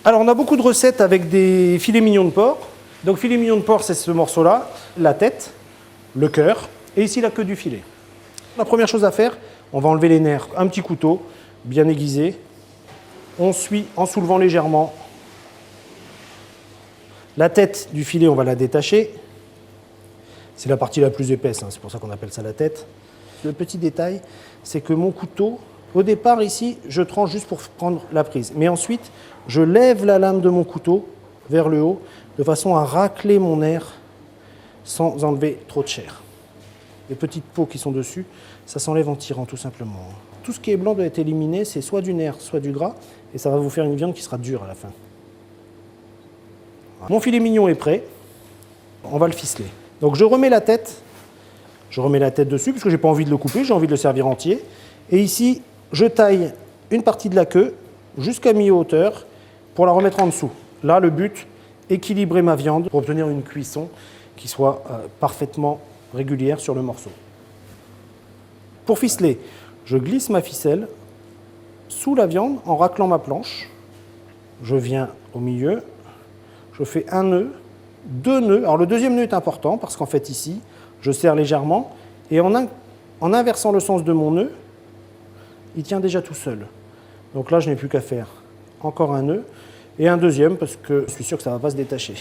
Alors on a beaucoup de recettes avec des filets mignons de porc. Donc filet mignon de porc, c'est ce morceau-là, la tête, le cœur et ici la queue du filet. La première chose à faire, on va enlever les nerfs. Un petit couteau bien aiguisé. On suit en soulevant légèrement. La tête du filet, on va la détacher. C'est la partie la plus épaisse, hein, c'est pour ça qu'on appelle ça la tête. Le petit détail, c'est que mon couteau, au départ ici, je tranche juste pour prendre la prise. Mais ensuite, je lève la lame de mon couteau vers le haut, de façon à racler mon nerf sans enlever trop de chair. Les petites peaux qui sont dessus, ça s'enlève en tirant tout simplement. Tout ce qui est blanc doit être éliminé, c'est soit du nerf, soit du gras, et ça va vous faire une viande qui sera dure à la fin. Mon filet mignon est prêt, on va le ficeler. Donc je remets la tête dessus, parce que je n'ai pas envie de le couper, j'ai envie de le servir entier. Et ici, je taille une partie de la queue jusqu'à mi-hauteur pour la remettre en dessous. Là, le but, équilibrer ma viande pour obtenir une cuisson qui soit parfaitement régulière sur le morceau. Pour ficeler, je glisse ma ficelle sous la viande en raclant ma planche. Je viens au milieu, je fais un nœud, deux nœuds. Alors le deuxième nœud est important parce qu'en fait ici, je serre légèrement et en inversant le sens de mon nœud, il tient déjà tout seul. Donc là, je n'ai plus qu'à faire encore un nœud et un deuxième parce que je suis sûr que ça ne va pas se détacher.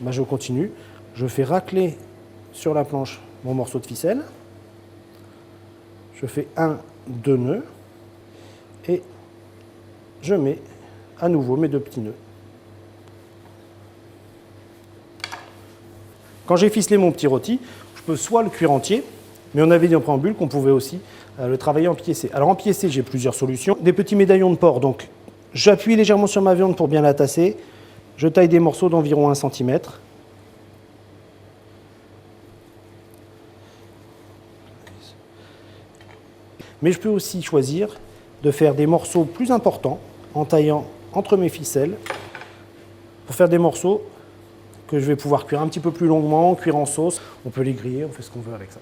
Ben, je continue, je fais racler sur la planche mon morceau de ficelle. Je fais un, deux nœuds et je mets à nouveau mes deux petits nœuds. Quand j'ai ficelé mon petit rôti, je peux soit le cuire entier, mais on avait dit en préambule qu'on pouvait aussi le travailler en piécé. Alors en piécé, j'ai plusieurs solutions. Des petits médaillons de porc, donc j'appuie légèrement sur ma viande pour bien la tasser. Je taille des morceaux d'environ 1 cm. Mais je peux aussi choisir de faire des morceaux plus importants en taillant entre mes ficelles pour faire des morceaux que je vais pouvoir cuire un petit peu plus longuement, cuire en sauce. On peut les griller, on fait ce qu'on veut avec ça.